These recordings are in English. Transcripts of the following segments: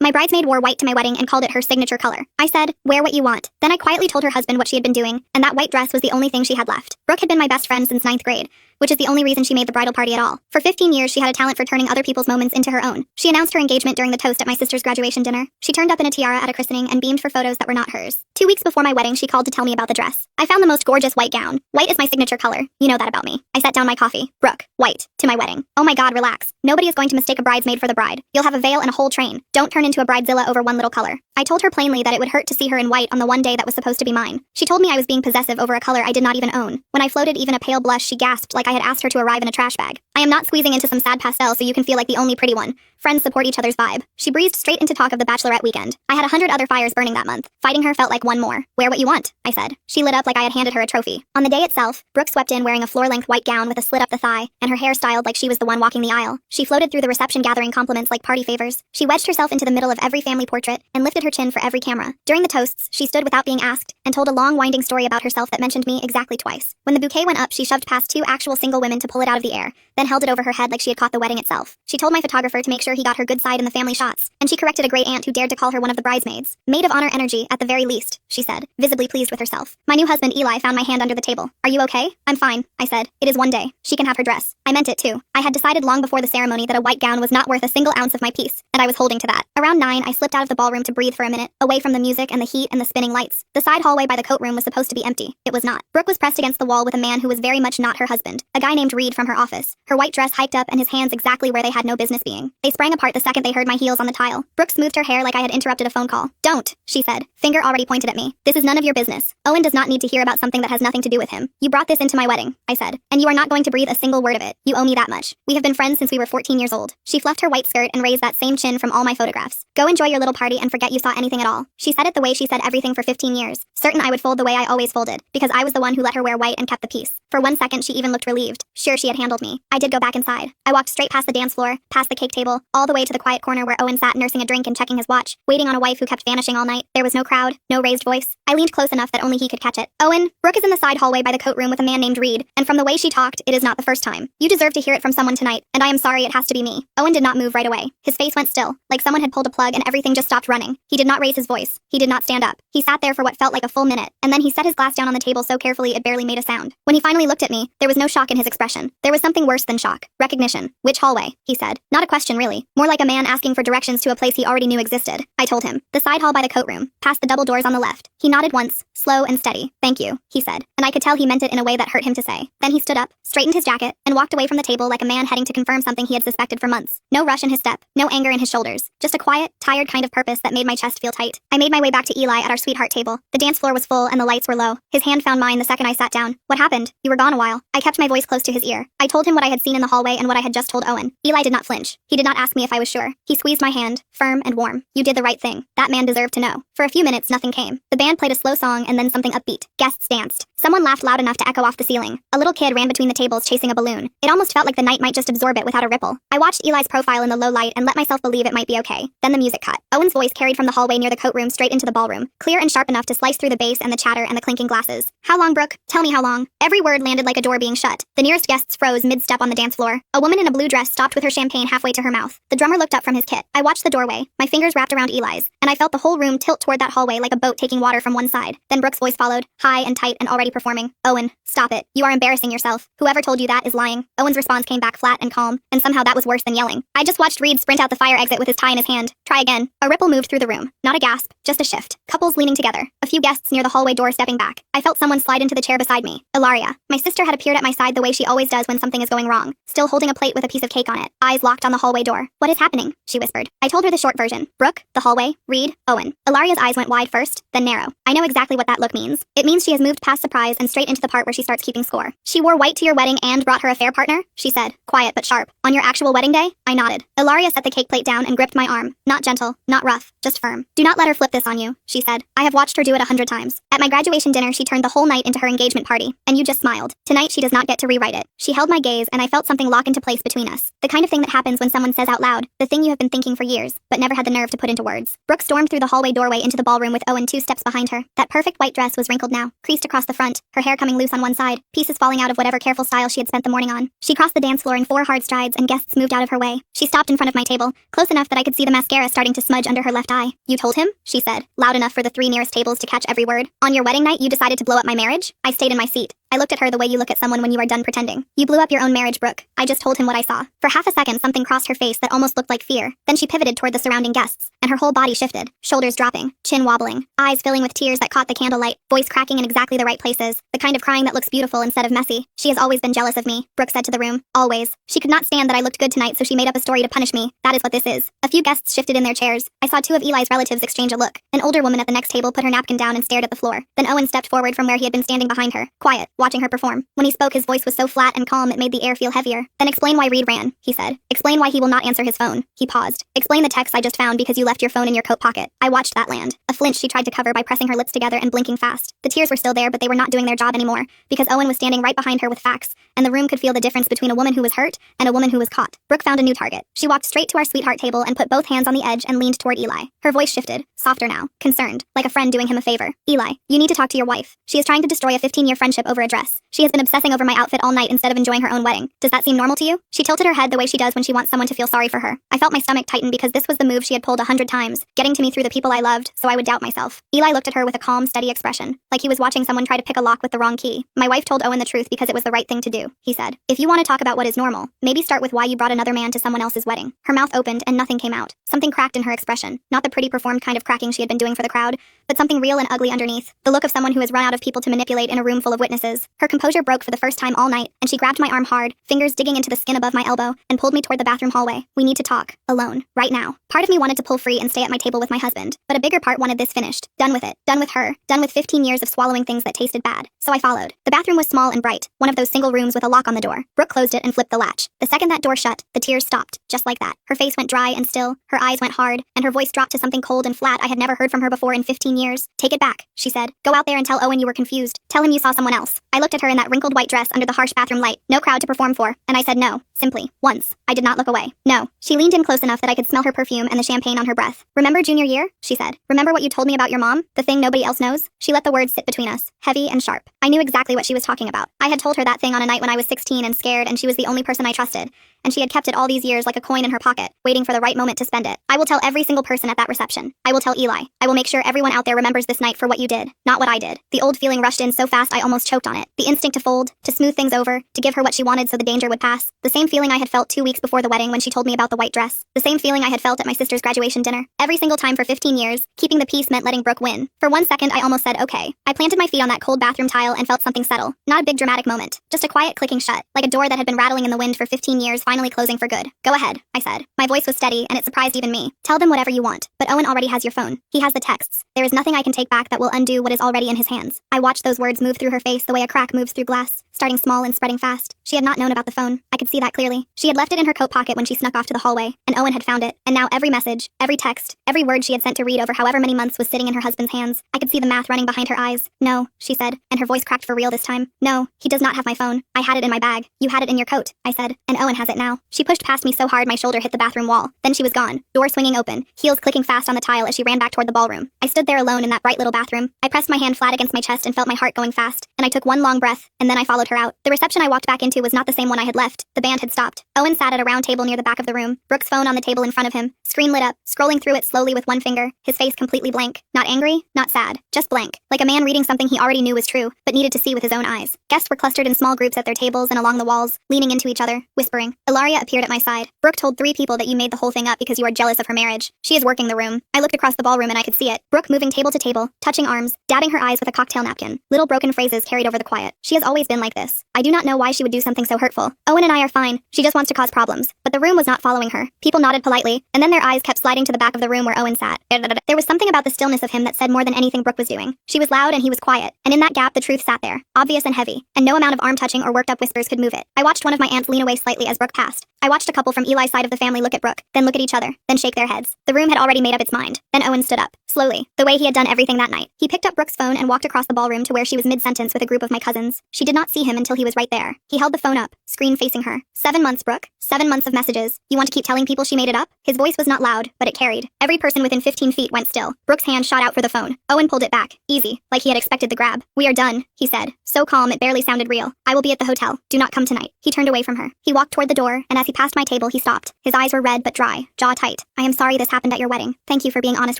My bridesmaid wore white to my wedding and called it her signature color. I said, wear what you want. Then I quietly told her husband what she had been doing, and that white dress was the only thing she had left. Brooke had been my best friend since 9th grade, which is the only reason she made the bridal party at all. For 15 years, she had a talent for turning other people's moments into her own. She announced her engagement during the toast at my sister's graduation dinner. She turned up in a tiara at a christening and beamed for photos that were not hers. 2 weeks before my wedding, she called to tell me about the dress. I found the most gorgeous white gown. White is my signature color. You know that about me. I set down my coffee. Brooke, white, to my wedding. Oh my god, relax. Nobody is going to mistake a bridesmaid for the bride. You'll have a veil and a whole train. Don't turn into a bridezilla over one little color. I told her plainly that it would hurt to see her in white on the one day that was supposed to be mine. She told me I was being possessive over a color I did not even own. When I floated even a pale blush, she gasped like I had asked her to arrive in a trash bag. I am not squeezing into some sad pastel so you can feel like the only pretty one. Friends support each other's vibe. She breezed straight into talk of the bachelorette weekend. I had 100 other fires burning that month. Fighting her felt like one more. Wear what you want, I said. She lit up like I had handed her a trophy. On the day itself, Brooke swept in wearing a floor-length white gown with a slit up the thigh, and her hair styled like she was the one walking the aisle. She floated through the reception gathering compliments like party favors. She wedged herself into the middle of every family portrait and lifted her chin for every camera. During the toasts, she stood without being asked and told a long winding story about herself that mentioned me exactly twice. When the bouquet went up, she shoved past 2 actual single women to pull it out of the air, then held it over her head like she had caught the wedding itself. She told my photographer to make sure he got her good side in the family shots, and she corrected a great aunt who dared to call her one of the bridesmaids. Maid of honor energy, at the very least, she said, visibly pleased with herself. My new husband, Eli, found my hand under the table. Are you okay? I'm fine, I said. It is one day. She can have her dress. I meant it too. I had decided long before the ceremony that a white gown was not worth a single ounce of my peace, and I was holding to that. Around 9, I slipped out of the ballroom to breathe for a minute, away from the music and the heat and the spinning lights. The side hallway by the coat room was supposed to be empty. It was not. Brooke was pressed against the wall with a man who was very much not her husband, a guy named Reed from her office. Her white dress hiked up and his hands exactly where they had no business being. They sprang apart the second they heard my heels on the tile. Brooke smoothed her hair like I had interrupted a phone call. Don't, she said. Finger already pointed at me. This is none of your business. Owen does not need to hear about something that has nothing to do with him. You brought this into my wedding, I said, and you are not going to breathe a single word of it. You owe me that much. We have been friends since we were 14 years old. She fluffed her white skirt and raised that same chin from all my photographs. Go enjoy your little party and forget you saw anything at all. She said it the way she said everything for 15 years, certain I would fold the way I always folded, because I was the one who let her wear white and kept the peace. For 1 second she even looked relieved, sure she had handled me. I did go back inside. I walked straight past the dance floor, past the cake table, all the way to the quiet corner where Owen sat nursing a drink and checking his watch, waiting on a wife who kept vanishing all night. There was no crowd, no raised voice. I leaned close enough that only he could catch it. Owen, Brooke is in the side hallway by the coat room with a man named Reed, and from the way she talked, it is not the first time. You deserve to hear it from someone tonight, and I am sorry it has to be me. Owen did not move right away. His face went still, like someone had pulled a plug and everything just stopped running. He did not raise his voice. He did not stand up. He sat there for what felt like a full minute, and then he set his glass down on the table so carefully it barely made a sound. When he finally looked at me, there was no shock in his expression. There was something worse than shock. Recognition. Which hallway? He said. Not a question, really. More like a man asking for directions to a place he already knew existed. I told him. The side hall by the coat room, past the double doors on the left. He nodded once, slow and steady. Thank you, he said, and I could tell he meant it in a way that hurt him to say. Then he stood up, straightened his jacket, and walked away from the table like a man heading to confirm something he had suspected for months. No rush in his step, no anger in his shoulders, just a quiet, tired kind of purpose that made my chest feel tight. I made my way back to Eli at our sweetheart table. The dance floor was full and the lights were low. His hand found mine the second I sat down. What happened? You were gone a while. I kept my voice close to his ear. I told him what I had seen in the hallway and what I had just told Owen. Eli did not flinch. He did not ask me if I was sure. He squeezed my hand, firm and warm. You did the right thing. That man deserved to know. For a few minutes, nothing came. The band played a slow song and then something upbeat. Guests danced. Someone laughed loud enough to echo off the ceiling. A little kid ran between the tables chasing a balloon. It almost felt like the night might just absorb it without a ripple. I watched Eli's profile in the low light and let myself believe it might be okay. Then the music cut. Owen's voice carried from the hallway near the coat room straight into the ballroom, clear and sharp enough to slice through the bass and the chatter and the clinking glasses. How long, Brooke? Tell me how long. Every word landed like a door being shut. The nearest guests froze mid-step on the dance floor. A woman in a blue dress stopped with her champagne halfway to her mouth. The drummer looked up from his kit. I watched the doorway, my fingers wrapped around Eli's, and I felt the whole room tilt toward that hallway like a boat taking water from one side. Then Brooke's voice followed, high and tight and already performing. Owen, stop it. You are embarrassing yourself. Whoever told you that is lying. Owen's response came back flat and calm, and somehow that was worse than yelling. I just watched Reed sprint out the fire exit with his tie in his hand. Try again. A ripple moved through the room. Not a gasp, just a shift. Couples leaning together. A few guests near the hallway door stepping back. I felt someone slide into the chair beside me. Ilaria. My sister had appeared at my side the way she always does when something is going wrong, still holding a plate with a piece of cake on it, eyes locked on the hallway door. What is happening? She whispered. I told her the short version. Brooke, the hallway, Reed, Owen. Ilaria's eyes went wide first, then narrow. I know exactly what that look means. It means she has moved past surprise and straight into the part where she starts keeping score. She wore white to your wedding and brought her affair partner? She said, quiet but sharp. On your actual wedding day? I nodded. Ilaria set the cake plate down and gripped my arm. Not gentle, not rough, just firm. Do not let her flip put this on you, she said. I have watched her do it 100 times. At my graduation dinner, she turned the whole night into her engagement party, and you just smiled. Tonight, she does not get to rewrite it. She held my gaze, and I felt something lock into place between us. The kind of thing that happens when someone says out loud, the thing you have been thinking for years, but never had the nerve to put into words. Brooke stormed through the hallway doorway into the ballroom with Owen 2 steps behind her. That perfect white dress was wrinkled now, creased across the front, her hair coming loose on one side, pieces falling out of whatever careful style she had spent the morning on. She crossed the dance floor in 4 hard strides, and guests moved out of her way. She stopped in front of my table, close enough that I could see the mascara starting to smudge under her left eye. You told him? She said, loud enough for the 3 nearest tables to catch every word. On your wedding night, you decided to blow up my marriage? I stayed in my seat. I looked at her the way you look at someone when you are done pretending. You blew up your own marriage, Brooke. I just told him what I saw. For half a second, something crossed her face that almost looked like fear. Then she pivoted toward the surrounding guests, and her whole body shifted, shoulders dropping, chin wobbling, eyes filling with tears that caught the candlelight, voice cracking in exactly the right places, the kind of crying that looks beautiful instead of messy. She has always been jealous of me, Brooke said to the room. Always. She could not stand that I looked good tonight, so she made up a story to punish me. That is what this is. A few guests shifted in their chairs. I saw 2 of Eli's relatives exchange a look. An older woman at the next table put her napkin down and stared at the floor. Then Owen stepped forward from where he had been standing behind her, quiet, watching her perform. When he spoke, his voice was so flat and calm it made the air feel heavier. Then explain why Reed ran, he said. Explain why he will not answer his phone. He paused. Explain the text I just found because you left your phone in your coat pocket. I watched that land. A flinch she tried to cover by pressing her lips together and blinking fast. The tears were still there, but they were not doing their job anymore, because Owen was standing right behind her with facts, and the room could feel the difference between a woman who was hurt and a woman who was caught. Brooke found a new target. She walked straight to our sweetheart table and put both hands on the edge and leaned toward Eli. Her voice shifted, softer now, concerned, like a friend doing him a favor. Eli, you need to talk to your wife. She is trying to destroy a 15-year friendship over a dress. She has been obsessing over my outfit all night instead of enjoying her own wedding. Does that seem normal to you? She tilted her head the way she does when she wants someone to feel sorry for her. I felt my stomach tighten because this was the move she had pulled 100 times, getting to me through the people I loved, so I would doubt myself. Eli looked at her with a calm, steady expression, like he was watching someone try to pick a lock with the wrong key. My wife told Owen the truth because it was the right thing to do, he said. If you want to talk about what is normal, maybe start with why you brought another man to someone else's wedding. Her mouth opened and nothing came out. Something cracked in her expression, not the pretty performed kind of cracking she had been doing for the crowd, but something real and ugly underneath, the look of someone who has run out of people to manipulate in a room full of witnesses. Her composure broke for the first time all night, and she grabbed my arm hard, fingers digging into the skin above my elbow, and pulled me toward the bathroom hallway. We need to talk. Alone. Right now. Part of me wanted to pull free and stay at my table with my husband, but a bigger part wanted this finished. Done with it. Done with her. Done with 15 years of swallowing things that tasted bad. So I followed. The bathroom was small and bright, one of those single rooms with a lock on the door. Brooke closed it and flipped the latch. The second that door shut, the tears stopped, just like that. Her face went dry and still, her eyes went hard, and her voice dropped to something cold and flat I had never heard from her before in 15 years. Take it back, she said. Go out there and tell Owen you were confused. Tell him you saw someone else. I looked at her in that wrinkled white dress under the harsh bathroom light. No crowd to perform for, and I said no. Simply. Once. I did not look away. No. She leaned in close enough that I could smell her perfume and the champagne on her breath. Remember junior year? She said. Remember what you told me about your mom? The thing nobody else knows? She let the words sit between us, heavy and sharp. I knew exactly what she was talking about. I had told her that thing on a night when I was 16 and scared, and she was the only person I trusted. And she had kept it all these years like a coin in her pocket, waiting for the right moment to spend it. I will tell every single person at that reception. I will tell Eli. I will make sure everyone out there remembers this night for what you did, not what I did. The old feeling rushed in so fast I almost choked on it. The instinct to fold, to smooth things over, to give her what she wanted so the danger would pass. The same feeling I had felt 2 weeks before the wedding when she told me about the white dress. The same feeling I had felt at my sister's graduation dinner. Every single time for 15 years, keeping the peace meant letting Brooke win. For 1 second, I almost said okay. I planted my feet on that cold bathroom tile and felt something settle. Not a big dramatic moment, just a quiet clicking shut, like a door that had been rattling in the wind for 15 years finally closing for good. Go ahead, I said. My voice was steady, and it surprised even me. Tell them whatever you want, but Owen already has your phone. He has the texts. There is nothing I can take back that will undo what is already in his hands. I watched those words move through her face the way a crack moves through glass, starting small and spreading fast. She had not known about the phone. I could see that clearly. She had left it in her coat pocket when she snuck off to the hallway, and Owen had found it. And now every message, every text, every word she had sent to Reed over however many months was sitting in her husband's hands. I could see the math running behind her eyes. No, she said, and her voice cracked for real this time. No, he does not have my phone. I had it in my bag. You had it in your coat, I said, and Owen has it now. She pushed past me so hard my shoulder hit the bathroom wall. Then she was gone, door swinging open, heels clicking fast on the tile as she ran back toward the ballroom. I stood there alone in that bright little bathroom. I pressed my hand flat against my chest and felt my heart going fast, and I took one long breath, and then I followed her out. The reception I walked back into was not the same one I had left. The band had stopped. Owen sat at a round table near the back of the room, Brooke's phone on the table in front of him, screen lit up, scrolling through it slowly with one finger, his face completely blank. Not angry, not sad, just blank, like a man reading something he already knew was true, but needed to see with his own eyes. Guests were clustered in small groups at their tables and along the walls, leaning into each other, whispering. Ilaria appeared at my side. Brooke told 3 people that you made the whole thing up because you are jealous of her marriage. She is working the room. I looked across the ballroom and I could see it. Brooke moving table to table, touching arms, dabbing her eyes with a cocktail napkin. Little broken phrases carried over the quiet. She has always been like this. I do not know why she would do something so hurtful. Owen and I are fine. She just wants to cause problems. But the room was not following her. People nodded politely, and then their eyes kept sliding to the back of the room where Owen sat. There was something about the stillness of him that said more than anything Brooke was doing. She was loud and he was quiet, and in that gap the truth sat there, obvious and heavy, and no amount of arm touching or worked up whispers could move it. I watched one of my aunts lean away slightly as Brooke passed. I watched a couple from Eli's side of the family look at Brooke, then look at each other, then shake their heads. The room had already made up its mind. Then Owen stood up, slowly, the way he had done everything that night. He picked up Brooke's phone and walked across the ballroom to where she was mid-sentence with a group of my cousins. She did not see him until he was right there. He held the phone up, screen facing her. 7 months, Brooke. 7 months of messages. You want to keep telling people she made it up? His voice was not loud, but it carried. Every person within 15 feet went still. Brooke's hand shot out for the phone. Owen pulled it back. Easy, like he had expected the grab. We are done, he said. So calm it barely sounded real. I will be at the hotel. Do not come tonight. He turned away from her. He walked toward the door, and as he passed my table, he stopped. His eyes were red but dry, jaw tight. I am sorry this happened at your wedding. Thank you for being honest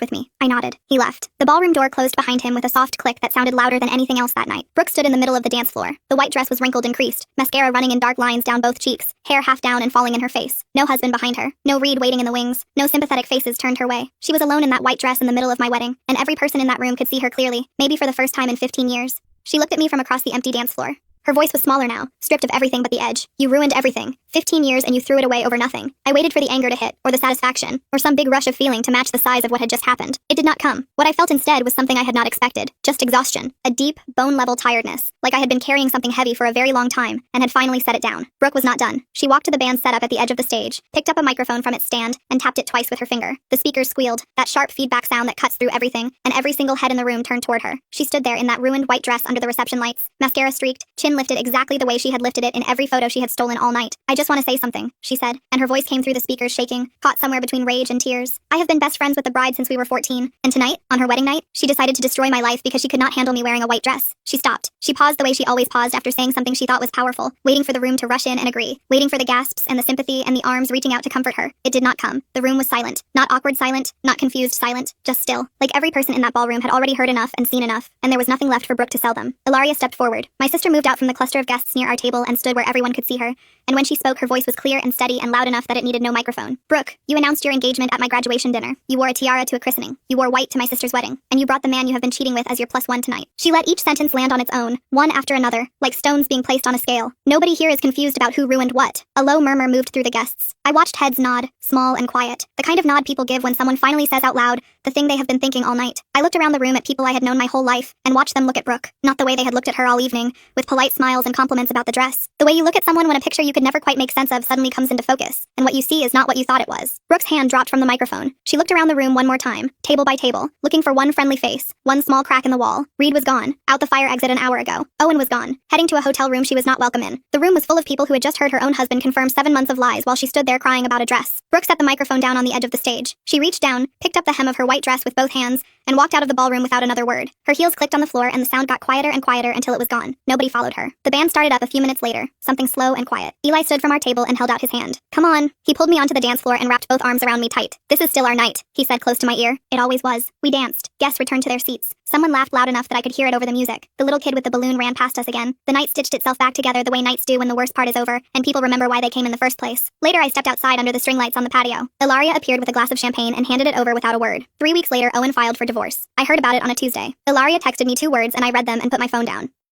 with me. I nodded. He left. The ballroom door closed behind him with a soft click that sounded louder than anything else that night. Brooke stood in the middle of the dance floor. The white dress was wrinkled and creased, mascara running in dark lines down both cheeks, hair half down and falling in her face. No husband behind her. No Reed waiting in the wings. No sympathetic faces turned her way. She was alone in that white dress in the middle of my wedding, and every person in that room could see her clearly, maybe for the first time in 15 years. She looked at me from across the empty dance floor. Her voice was smaller now, stripped of everything but the edge. You ruined everything. 15 years and you threw it away over nothing. I waited for the anger to hit, or the satisfaction, or some big rush of feeling to match the size of what had just happened. It did not come. What I felt instead was something I had not expected. Just exhaustion. A deep, bone-level tiredness. Like I had been carrying something heavy for a very long time, and had finally set it down. Brooke was not done. She walked to the band setup at the edge of the stage, picked up a microphone from its stand, and tapped it twice with her finger. The speakers squealed, that sharp feedback sound that cuts through everything, and every single head in the room turned toward her. She stood there in that ruined white dress under the reception lights, mascara streaked, chin lifted exactly the way she had lifted it in every photo she had stolen all night. I just want to say something, she said, and her voice came through the speakers shaking, caught somewhere between rage and tears. I have been best friends with the bride since we were 14, and tonight, on her wedding night, she decided to destroy my life because she could not handle me wearing a white dress. She stopped. She paused the way she always paused after saying something she thought was powerful, waiting for the room to rush in and agree, waiting for the gasps and the sympathy and the arms reaching out to comfort her. It did not come. The room was silent. Not awkward silent, not confused silent, just still. Like every person in that ballroom had already heard enough and seen enough, and there was nothing left for Brooke to sell them. Ilaria stepped forward. My sister moved out from the cluster of guests near our table and stood where everyone could see her, and when she spoke, her voice was clear and steady and loud enough that it needed no microphone. Brooke, you announced your engagement at my graduation dinner. You wore a tiara to a christening. You wore white to my sister's wedding. And you brought the man you have been cheating with as your +1 tonight. She let each sentence land on its own, one after another, like stones being placed on a scale. Nobody here is confused about who ruined what. A low murmur moved through the guests. I watched heads nod, small and quiet. The kind of nod people give when someone finally says out loud the thing they have been thinking all night. I looked around the room at people I had known my whole life, and watched them look at Brooke. Not the way they had looked at her all evening, with polite smiles and compliments about the dress. The way you look at someone when a picture you could never quite make sense of suddenly comes into focus, and what you see is not what you thought it was. Brooke's hand dropped from the microphone. She looked around the room one more time, table by table, looking for one friendly face, one small crack in the wall. Reed was gone, out the fire exit an hour ago. Owen was gone, heading to a hotel room she was not welcome in. The room was full of people who had just heard her own husband confirm 7 months of lies while she stood there crying about a dress. Brooke set the microphone down on the edge of the stage. She reached down, picked up the hem of her white dress with both hands, and walked out of the ballroom without another word. Her heels clicked on the floor and the sound got quieter and quieter until it was gone. Nobody followed her. The band started up a few minutes later, something slow and quiet. Eli stood from our table and held out his hand. Come on. He pulled me onto the dance floor and wrapped both arms around me tight. This is still our night, he said close to my ear. It always was. We danced. Guests returned to their seats. Someone laughed loud enough that I could hear it over the music. The little kid with the balloon ran past us again. The night stitched itself back together the way nights do when the worst part is over, and people remember why they came in the first place. Later I stepped outside under the string lights on the patio. Ilaria appeared with a glass of champagne and handed it over without a word. 3 weeks later, Owen filed for divorce. I heard about it on a Tuesday. Ilaria texted me 2 words and I read them and put my phone down.